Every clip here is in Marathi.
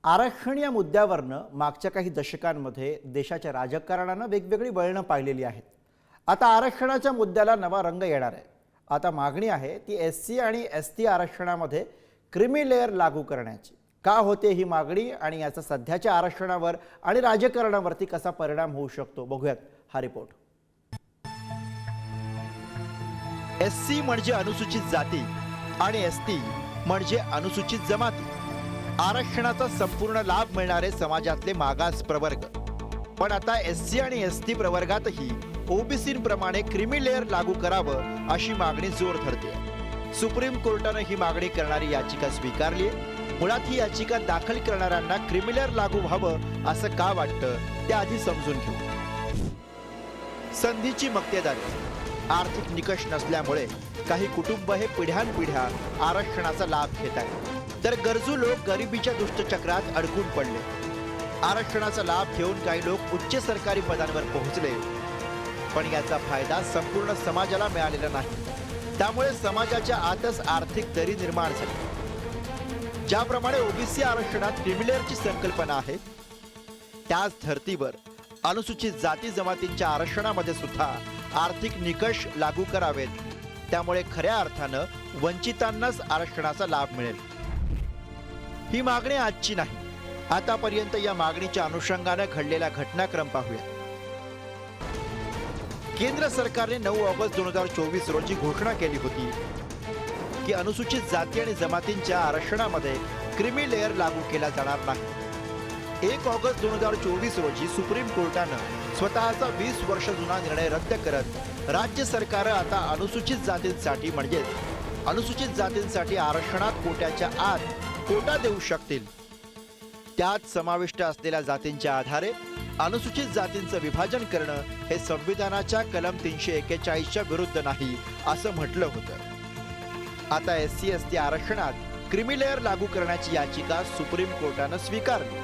आरक्षण या मुद्द्यावरनं मागच्या काही दशकांमध्ये देशाच्या राजकारणानं वेगवेगळी वळणं पाहिलेली आहेत। आता आरक्षणाच्या मुद्द्याला नवा रंग येणार आहे। आता मागणी आहे ती एससी आणि एसटी आरक्षणामध्ये क्रीमी लेयर लागू करण्याची। का होते ही मागणी आणि याचा सध्याच्या आरक्षणावर आणि राजकारणावरती कसा परिणाम होऊ शकतो, बघूयात हा रिपोर्ट। एससी म्हणजे अनुसूचित जाती आणि एसटी म्हणजे अनुसूचित जमाती। आरक्षणाचा संपूर्ण लाभ मिळणारे समाजातले मागास प्रवर्ग। पण आता एससी आणि एसटी प्रवर्गातही ओबीसींप्रमाणे क्रीमी लेयर लागू करावं अशी मागणी जोर धरते। सुप्रीम कोर्टाने ही मागणी करणारी याचिका स्वीकारली। मुळात ही याचिका दाखल करणाऱ्यांना क्रीमी लेयर लागू व्हावं असं का वाटतं ते आधी समजून घेऊ। संधीची मक्तेदारी, आर्थिक निकष नसल्यामुळे काही कुटुंब हे पिढ्यानपिढ्या आरक्षणाचा लाभ घेत आहेत, तर गरजू लोक गरिबीच्या दुष्टचक्रात अडकून पडले। आरक्षणाचा लाभ घेऊन काही लोक उच्च सरकारी पदांवर पोहोचले, पण याचा फायदा संपूर्ण समाजाला मिळालेला नाही। त्यामुळे समाजाच्या आतच आर्थिक दरी निर्माण झाली। ज्याप्रमाणे ओबीसी आरक्षणात क्रीमी लेयरची संकल्पना आहे, त्याच धर्तीवर अनुसूचित जाती जमातींच्या आरक्षणामध्ये सुद्धा आर्थिक निकष लागू करावेत। त्यामुळे खऱ्या अर्थानं वंचितांनाच आरक्षणाचा लाभ मिळेल। ही मागणी आजची नाही, आतापर्यंत या मागणीच्या अनुषंगाने घडलेला घटनाक्रम पाहूया। केंद्र सरकारने 9 ऑगस्ट 2024 रोजी घोषणा केली होती की अनुसूचित जाती आणि जमातींच्या आरक्षणामध्ये क्रीमी लेयर लागू केला जाणार नाही। 1 ऑगस्ट 2024 रोजी सुप्रीम कोर्टानं स्वतःचा 20 वर्ष जुना निर्णय रद्द करत राज्य सरकार आता अनुसूचित जातींसाठी म्हणजेच अनुसूचित जातींसाठी आरक्षणात कोट्याच्या आत कोटा देऊ शकतील। त्यात समाविष्ट असलेल्या जातींच्या आधारे अनुसूचित जातींचं विभाजन करणं हे संविधानाच्या कलम 341च्या विरुद्ध नाही असं म्हटलं होतं। आता एससी एसटी आरक्षणात क्रीमी लेयर लागू करण्याची याचिका सुप्रीम कोर्टानं स्वीकारली।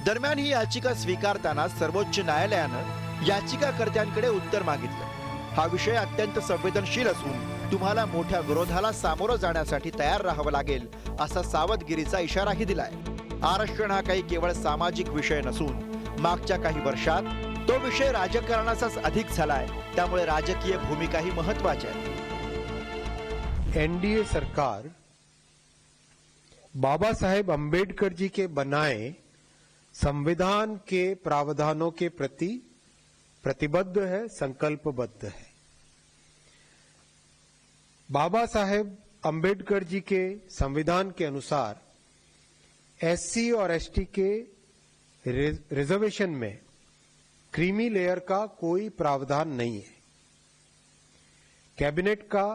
दरम्यान ही याचिका स्वीकारताना सर्वोच्च न्यायालयानं याचिकाकर्त्यांकडे उत्तर मागितलं। हा विषय अत्यंत संवेदनशील असून तुम्हाला मोठ्या विरोधाला सामोरं जाण्यासाठी तयार राहावं लागेल असा सावधगिरीचा इशाराही दिलाय। आरक्षण हा काही केवळ सामाजिक विषय नसून मागच्या काही वर्षात तो विषय राजकारणाचाच अधिक झालाय, त्यामुळे राजकीय भूमिकाही महत्वाची आहे। एनडीए सरकार बाबा साहेब अंबेडकर जी के बनाए संविधान के प्रावधानों के प्रति प्रतिबद्ध है, संकल्पबद्ध है। बाबा साहेब अंबेडकर जी के संविधान के अनुसार एससी और एसटी के रिजर्वेशन में क्रीमी लेयर का कोई प्रावधान नहीं है। कैबिनेट का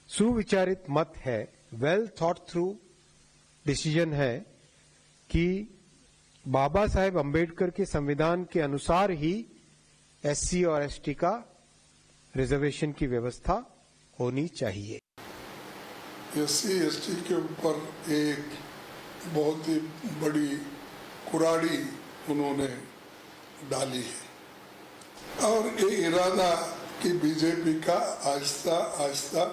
सुविचारित मत है, वेल थॉट थ्रू डिसीजन है कि बाबा साहेब अंबेडकर के संविधान के अनुसार ही एससी और एसटी का रिजर्वेशन की व्यवस्था होनी चाहिए। एससी एसटी के ऊपर एक बहुत ही बड़ी कुराड़ी उन्होंने डाली है और ये इरादा कि बीजेपी का आहिस्ता आहिस्ता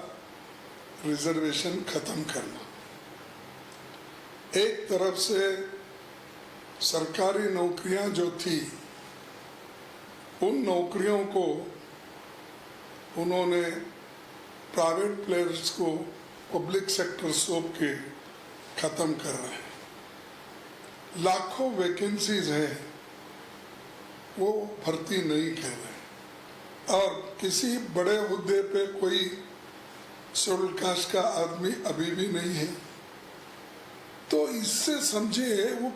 रिजर्वेशन खत्म करना। एक तरफ से सरकारी नौकरियां जो थी उन नौकरियों को उन्होंने प्राइवेट प्लेयर्स को पब्लिक सेक्टर सौंप के खत्म कर रहे हैं। लाखों वैकेंसीज हैं, वो भर्ती नहीं कर रहे और किसी बड़े हुद्दे पे कोई शेड्यूल कास्ट का आदमी अभी भी नहीं है। तो इससे समझिए वो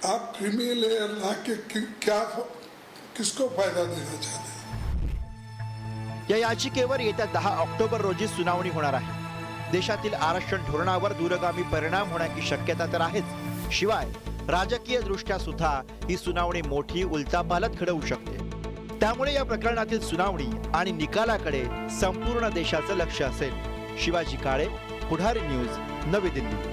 आप क्रीमी लेयर ला के क्या किसको फायदा देना चाहते हैं। या याचिकेवर येत्या 10 ऑक्टोबर रोजी सुनावणी होणार आहे। देशातील आरक्षण धोरणावर दूरगामी परिणाम होण्याची शक्यता तर आहेच, शिवाय राजकीय दृष्ट्या सुद्धा ही सुनावणी मोठी उलथापालथ घडवू शकते। त्यामुळे या प्रकरणातील सुनावणी आणि निकालाकडे संपूर्ण देशाचं लक्ष असेल। शिवाजी काळे, पुढारी न्यूज, नवी दिल्ली।